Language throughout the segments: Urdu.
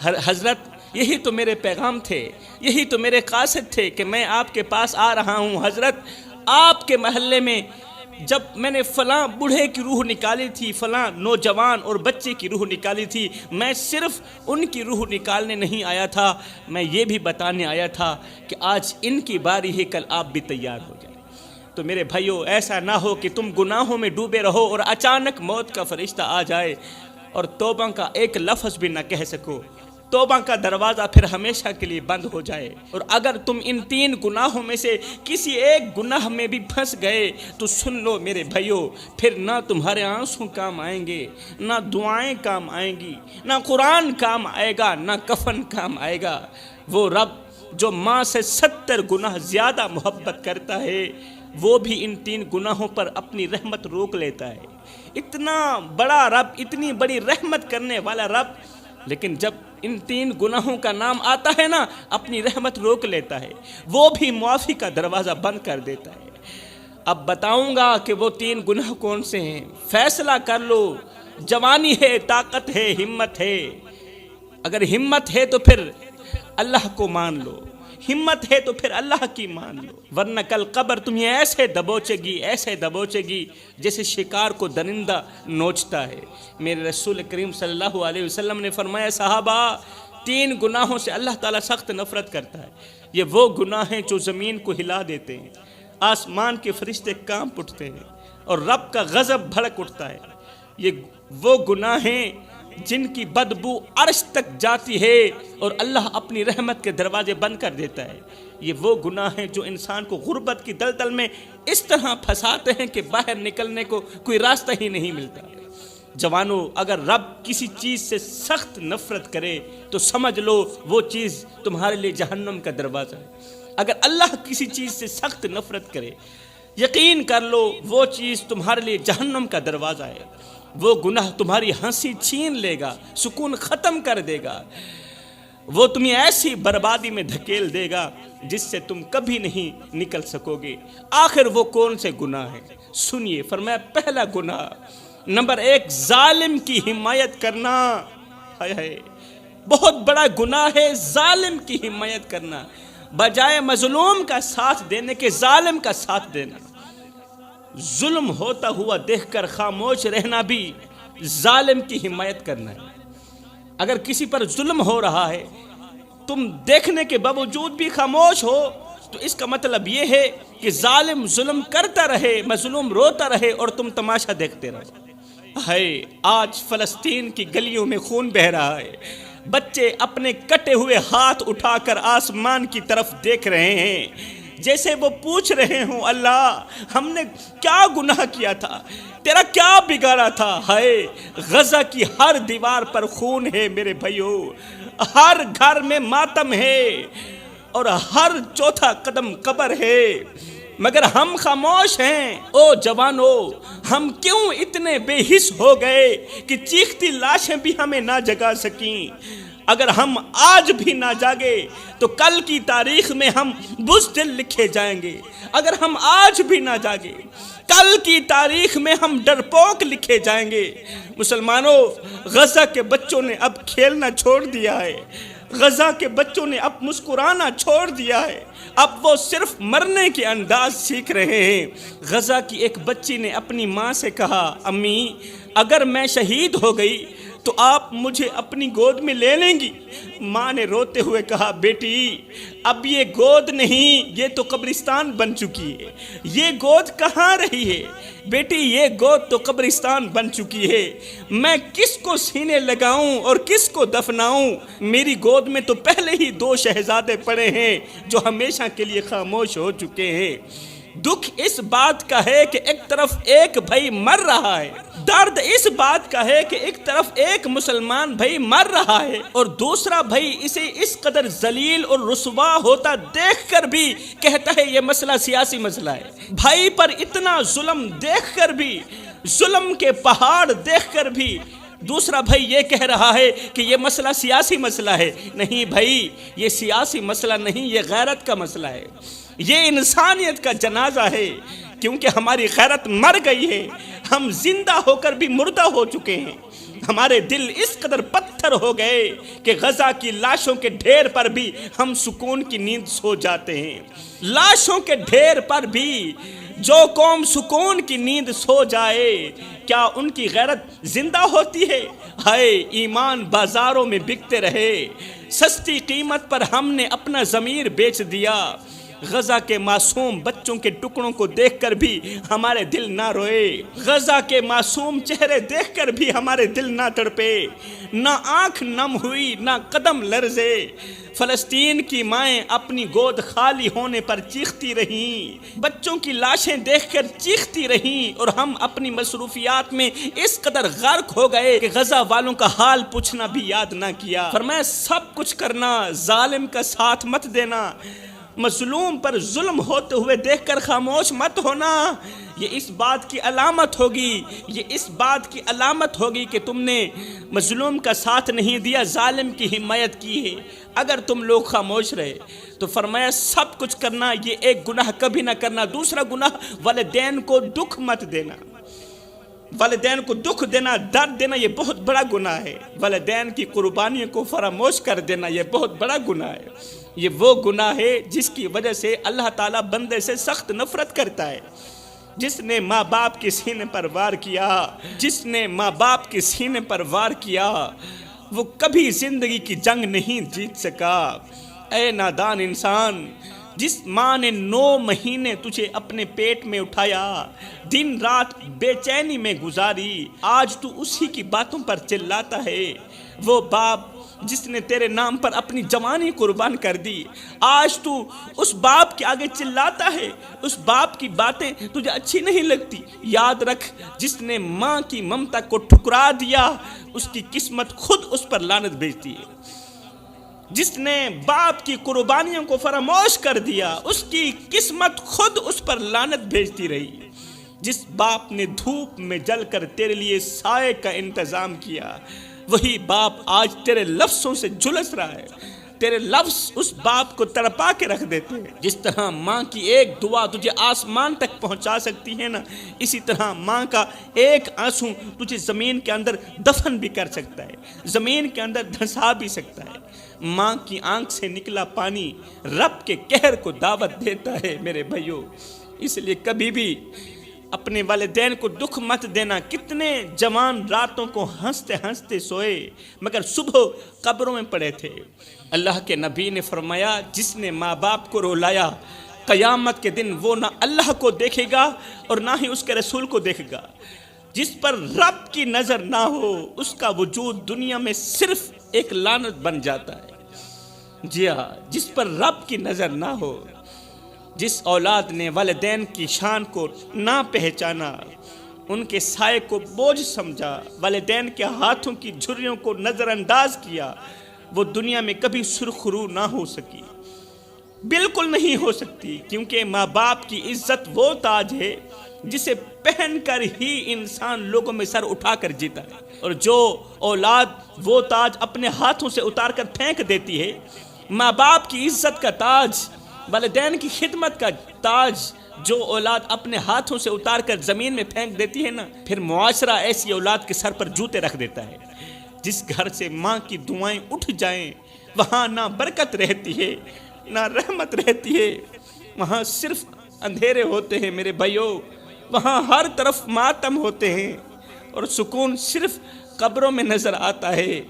حضرت یہی تو میرے پیغام تھے، یہی تو میرے قاصد تھے کہ میں آپ کے پاس آ رہا ہوں۔ حضرت آپ کے محلے میں جب میں نے فلاں بوڑھے کی روح نکالی تھی، فلاں نوجوان اور بچے کی روح نکالی تھی، میں صرف ان کی روح نکالنے نہیں آیا تھا، میں یہ بھی بتانے آیا تھا کہ آج ان کی باری ہے، کل آپ بھی تیار ہو جائیں۔ تو میرے بھائیو، ایسا نہ ہو کہ تم گناہوں میں ڈوبے رہو اور اچانک موت کا فرشتہ آ جائے اور توبہ کا ایک لفظ بھی نہ کہہ سکو، توبہ کا دروازہ پھر ہمیشہ کے لیے بند ہو جائے۔ اور اگر تم ان 3 گناہوں میں سے کسی ایک گناہ میں بھی پھنس گئے تو سن لو میرے بھائیو، پھر نہ تمہارے آنسو کام آئیں گے، نہ دعائیں کام آئیں گی، نہ قرآن کام آئے گا، نہ کفن کام آئے گا۔ وہ رب جو ماں سے 70 گناہ زیادہ محبت کرتا ہے، وہ بھی ان 3 گناہوں پر اپنی رحمت روک لیتا ہے۔ اتنا بڑا رب، اتنی بڑی رحمت کرنے والا رب، لیکن جب ان 3 گناہوں کا نام آتا ہے نا، اپنی رحمت روک لیتا ہے، وہ بھی معافی کا دروازہ بند کر دیتا ہے۔ اب بتاؤں گا کہ وہ 3 گناہ کون سے ہیں، فیصلہ کر لو۔ جوانی ہے، طاقت ہے، ہمت ہے۔ اگر ہمت ہے تو پھر اللہ کو مان لو، ہمت ہے تو پھر اللہ کی مان لو، ورنہ کل قبر تمہیں ایسے دبوچے گی، ایسے دبوچے گی جیسے شکار کو درندہ نوچتا ہے۔ میرے رسول کریم صلی اللہ علیہ وسلم نے فرمایا، صحابہ 3 گناہوں سے اللہ تعالیٰ سخت نفرت کرتا ہے۔ یہ وہ گناہ ہیں جو زمین کو ہلا دیتے ہیں، آسمان کے فرشتے کانپ اٹھتے ہیں اور رب کا غضب بھڑک اٹھتا ہے۔ یہ وہ گناہ ہیں جن کی بدبو عرش تک جاتی ہے اور اللہ اپنی رحمت کے دروازے بند کر دیتا ہے۔ یہ وہ گناہ ہیں جو انسان کو غربت کی دلدل میں اس طرح پھنساتے ہیں کہ باہر نکلنے کو کوئی راستہ ہی نہیں ملتا۔ جوانو، اگر رب کسی چیز سے سخت نفرت کرے تو سمجھ لو وہ چیز تمہارے لیے جہنم کا دروازہ ہے۔ اگر اللہ کسی چیز سے سخت نفرت کرے، یقین کر لو وہ چیز تمہارے لیے جہنم کا دروازہ ہے۔ وہ گناہ تمہاری ہنسی چھین لے گا، سکون ختم کر دے گا، وہ تمہیں ایسی بربادی میں دھکیل دے گا جس سے تم کبھی نہیں نکل سکو گے۔ آخر وہ کون سے گناہ ہیں؟ سنیے، فرمایا پہلا گناہ، نمبر 1، ظالم کی حمایت کرنا۔ ہائے ہائے، بہت بڑا گناہ ہے ظالم کی حمایت کرنا، بجائے مظلوم کا ساتھ دینے کے ظالم کا ساتھ دینا۔ ظلم ہوتا ہوا دیکھ کر خاموش رہنا بھی ظالم کی حمایت کرنا ہے۔ اگر کسی پر ظلم ہو رہا ہے، تم دیکھنے کے باوجود بھی خاموش ہو تو اس کا مطلب یہ ہے کہ ظالم ظلم کرتا رہے، مظلوم روتا رہے اور تم تماشا دیکھتے رہو۔ ہے آج فلسطین کی گلیوں میں خون بہہ رہا ہے، بچے اپنے کٹے ہوئے ہاتھ اٹھا کر آسمان کی طرف دیکھ رہے ہیں، جیسے وہ پوچھ رہے ہوں، اللہ ہم نے کیا گناہ کیا تھا، تیرا کیا بگاڑا تھا۔ ہائے، غزہ کی ہر دیوار پر خون ہے میرے بھائیو، ہر گھر میں ماتم ہے اور ہر چوتھا قدم قبر ہے، مگر ہم خاموش ہیں۔ او جوانو، ہم کیوں اتنے بے حس ہو گئے کہ چیختی لاشیں بھی ہمیں نہ جگا سکیں؟ اگر ہم آج بھی نہ جاگے تو کل کی تاریخ میں ہم بزدل لکھے جائیں گے۔ اگر ہم آج بھی نہ جاگے، کل کی تاریخ میں ہم ڈرپوک لکھے جائیں گے۔ مسلمانوں، غزہ کے بچوں نے اب کھیلنا چھوڑ دیا ہے، غزہ کے بچوں نے اب مسکرانا چھوڑ دیا ہے، اب وہ صرف مرنے کے انداز سیکھ رہے ہیں۔ غزہ کی ایک بچی نے اپنی ماں سے کہا، امی اگر میں شہید ہو گئی تو آپ مجھے اپنی گود میں لے لیں گی؟ ماں نے روتے ہوئے کہا، بیٹی اب یہ گود نہیں، یہ تو قبرستان بن چکی ہے، یہ گود کہاں رہی ہے بیٹی، یہ گود تو قبرستان بن چکی ہے، میں کس کو سینے لگاؤں اور کس کو دفناؤں؟ میری گود میں تو پہلے ہی 2 شہزادے پڑے ہیں جو ہمیشہ کے لیے خاموش ہو چکے ہیں۔ دکھ اس بات کا ہے کہ ایک طرف ایک بھائی مر رہا ہے، درد اس بات کا ہے کہ ایک طرف ایک مسلمان بھائی مر رہا ہے اور دوسرا بھائی اسے اس قدر ذلیل اور رسوا ہوتا دیکھ کر بھی کہتا ہے یہ مسئلہ سیاسی مسئلہ ہے۔ بھائی پر اتنا ظلم دیکھ کر بھی، ظلم کے پہاڑ دیکھ کر بھی دوسرا بھائی یہ کہہ رہا ہے کہ یہ مسئلہ سیاسی مسئلہ ہے۔ نہیں بھائی، یہ سیاسی مسئلہ نہیں، یہ غیرت کا مسئلہ ہے، یہ انسانیت کا جنازہ ہے، کیونکہ ہماری غیرت مر گئی ہے، ہم زندہ ہو کر بھی مردہ ہو چکے ہیں، ہمارے دل اس قدر پتھر بہتر ہو گئے کہ غزہ کی لاشوں کے ڈھیر پر بھی ہم سکون کی نیند سو جاتے ہیں۔ لاشوں کے ڈھیر پر بھی جو قوم سکون کی نیند سو جائے، کیا ان کی غیرت زندہ ہوتی ہے؟ ہائے ایمان بازاروں میں بکتے رہے، سستی قیمت پر ہم نے اپنا ضمیر بیچ دیا۔ غزہ کے معصوم بچوں کے ٹکڑوں کو دیکھ کر بھی ہمارے دل نہ روئے، غزہ کے معصوم چہرے دیکھ کر بھی ہمارے دل نہ تڑپے، نہ آنکھ نم ہوئی نہ قدم لرزے۔ فلسطین کی مائیں اپنی گود خالی ہونے پر چیختی رہیں، بچوں کی لاشیں دیکھ کر چیختی رہیں، اور ہم اپنی مصروفیات میں اس قدر غرق ہو گئے کہ غزہ والوں کا حال پوچھنا بھی یاد نہ کیا۔ فرمایا سب کچھ کرنا، ظالم کا ساتھ مت دینا، مظلوم پر ظلم ہوتے ہوئے دیکھ کر خاموش مت ہونا۔ یہ اس بات کی علامت ہوگی، یہ اس بات کی علامت ہوگی کہ تم نے مظلوم کا ساتھ نہیں دیا، ظالم کی حمایت کی ہے۔ اگر تم لوگ خاموش رہے تو فرمایا سب کچھ کرنا، یہ ایک گناہ کبھی نہ کرنا۔ دوسرا گناہ، والدین کو دکھ مت دینا۔ والدین کو دکھ دینا، درد دینا، یہ بہت بڑا گناہ ہے۔ والدین کی قربانیوں کو فراموش کر دینا، یہ بہت بڑا گناہ ہے۔ یہ وہ گناہ ہے جس کی وجہ سے اللہ تعالیٰ بندے سے سخت نفرت کرتا ہے۔ جس نے ماں باپ کے سینے پر وار کیا، جس نے ماں باپ کے سینے پر وار کیا، وہ کبھی زندگی کی جنگ نہیں جیت سکا۔ اے نادان انسان، جس ماں نے 9 مہینے تجھے اپنے پیٹ میں اٹھایا، دن رات بے چینی میں گزاری، آج تو اسی کی باتوں پر چلاتا ہے۔ وہ باپ جس نے تیرے نام پر اپنی جوانی قربان کر دی، آج تو اس باپ کے آگے چلاتا ہے، اس باپ کی باتیں تجھے اچھی نہیں لگتی۔ یاد رکھ، جس نے ماں کی ممتا کو ٹھکرا دیا، اس کی قسمت خود اس پر لعنت بھیجتی ہے۔ جس نے باپ کی قربانیوں کو فراموش کر دیا، اس کی قسمت خود اس پر لعنت بھیجتی رہی۔ جس باپ نے دھوپ میں جل کر تیرے لیے سائے کا انتظام کیا، وہی باپ آج تیرے لفظوں سے جھلس رہا ہے۔ تیرے لفظ اس باپ کو تڑپا کے رکھ دیتے ہیں۔ جس طرح ماں کی ایک دعا تجھے آسمان تک پہنچا سکتی ہے نا، اسی طرح ماں کا ایک آنسو تجھے زمین کے اندر دفن بھی کر سکتا ہے، زمین کے اندر دھنسا بھی سکتا ہے۔ ماں کی آنکھ سے نکلا پانی رب کے قہر کو دعوت دیتا ہے میرے بھائیوں۔ اس لیے کبھی بھی اپنے والدین کو دکھ مت دینا۔ کتنے جوان راتوں کو ہنستے ہنستے سوئے مگر صبح قبروں میں پڑے تھے۔ اللہ کے نبی نے فرمایا، جس نے ماں باپ کو رلایا، قیامت کے دن وہ نہ اللہ کو دیکھے گا اور نہ ہی اس کے رسول کو دیکھے گا۔ جس پر رب کی نظر نہ ہو، اس کا وجود دنیا میں صرف ایک لعنت بن جاتا ہے۔ جی ہاں، جس پر رب کی نظر نہ ہو، جس اولاد نے والدین کی شان کو نہ پہچانا، ان کے سائے کو بوجھ سمجھا، والدین کے ہاتھوں کی جھریوں کو نظر انداز کیا، وہ دنیا میں کبھی سرخرو نہ ہو سکی، بالکل نہیں ہو سکتی۔ کیونکہ ماں باپ کی عزت وہ تاج ہے جسے پہن کر ہی انسان لوگوں میں سر اٹھا کر جیتا ہے، اور جو اولاد وہ تاج اپنے ہاتھوں سے اتار کر پھینک دیتی ہے، ماں باپ کی عزت کا تاج، والدین کی خدمت کا تاج جو اولاد اپنے ہاتھوں سے اتار کر زمین میں پھینک دیتی ہے نا، پھر معاشرہ ایسی اولاد کے سر پر جوتے رکھ دیتا ہے۔ جس گھر سے ماں کی دعائیں اٹھ جائیں، وہاں نہ برکت رہتی ہے نہ رحمت رہتی ہے، وہاں صرف اندھیرے ہوتے ہیں میرے بھائیوں، وہاں ہر طرف ماتم ہوتے ہیں، اور سکون صرف قبروں میں نظر آتا ہے۔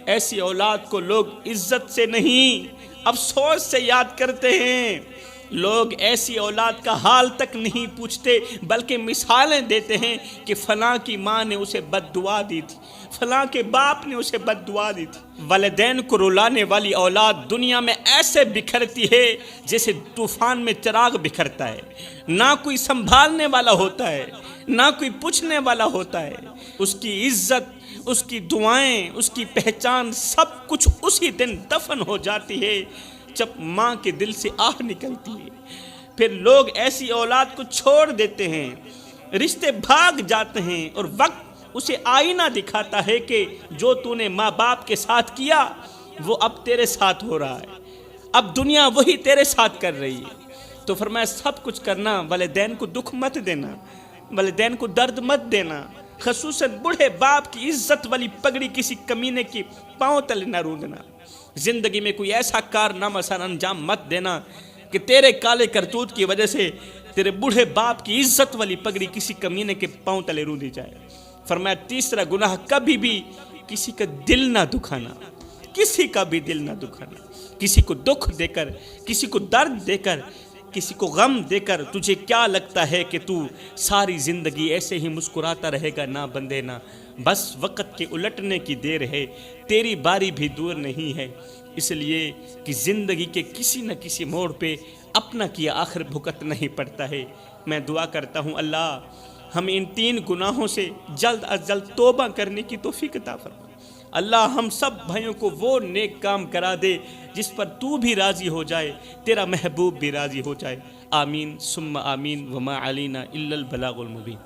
ایسی اولاد کو لوگ عزت سے نہیں افسوس سے یاد کرتے ہیں۔ لوگ ایسی اولاد کا حال تک نہیں پوچھتے، بلکہ مثالیں دیتے ہیں کہ فلاں کی ماں نے اسے بد دعا دی تھی، فلاں کے باپ نے اسے بد دعا دی تھی۔ والدین کو رلانے والی اولاد دنیا میں ایسے بکھرتی ہے جیسے طوفان میں چراغ بکھرتا ہے، نہ کوئی سنبھالنے والا ہوتا ہے، نہ کوئی پوچھنے والا ہوتا ہے۔ اس کی عزت، اس کی دعائیں، اس کی پہچان، سب کچھ اسی دن دفن ہو جاتی ہے جب ماں کے دل سے آہ نکلتی ہے۔ پھر لوگ ایسی اولاد کو چھوڑ دیتے ہیں، رشتے بھاگ جاتے ہیں، اور وقت اسے آئینہ دکھاتا ہے کہ جو تو نے ماں باپ کے ساتھ کیا وہ اب تیرے ساتھ ہو رہا ہے، اب دنیا وہی تیرے ساتھ کر رہی ہے۔ تو فرمایا سب کچھ کرنا، والدین کو دکھ مت دینا، والدین کو درد مت دینا۔ خصوصاً بوڑھے باپ کی عزت والی پگڑی کسی کمینے کی پاؤں تلے نہ رونگنا۔ زندگی میں کوئی ایسا کارنامہ سر انجام مت دینا کہ تیرے کالے کرتوت کی وجہ سے تیرے بوڑھے باپ کی عزت والی پگڑی کسی کمینے کے پاؤں تلے رون دی جائے۔ فرمایا تیسرا گناہ، کبھی بھی کسی کا دل نہ دکھانا، کسی کا بھی دل نہ دکھانا۔ کسی کو دکھ دے کر، کسی کو درد دے کر، کسی کو غم دے کر تجھے کیا لگتا ہے کہ تو ساری زندگی ایسے ہی مسکراتا رہے گا؟ نہ بندے نہ، بس وقت کے الٹنے کی دیر ہے، تیری باری بھی دور نہیں ہے۔ اس لیے کہ زندگی کے کسی نہ کسی موڑ پہ اپنا کیا آخر بھگت نہیں پڑتا ہے۔ میں دعا کرتا ہوں اللہ ہم ان 3 گناہوں سے جلد از جلد توبہ کرنے کی توفیق عطا فرما۔ اللہ ہم سب بھائیوں کو وہ نیک کام کرا دے جس پر تو بھی راضی ہو جائے، تیرا محبوب بھی راضی ہو جائے۔ آمین ثم آمین، وما علینا الا البلاغ المبین۔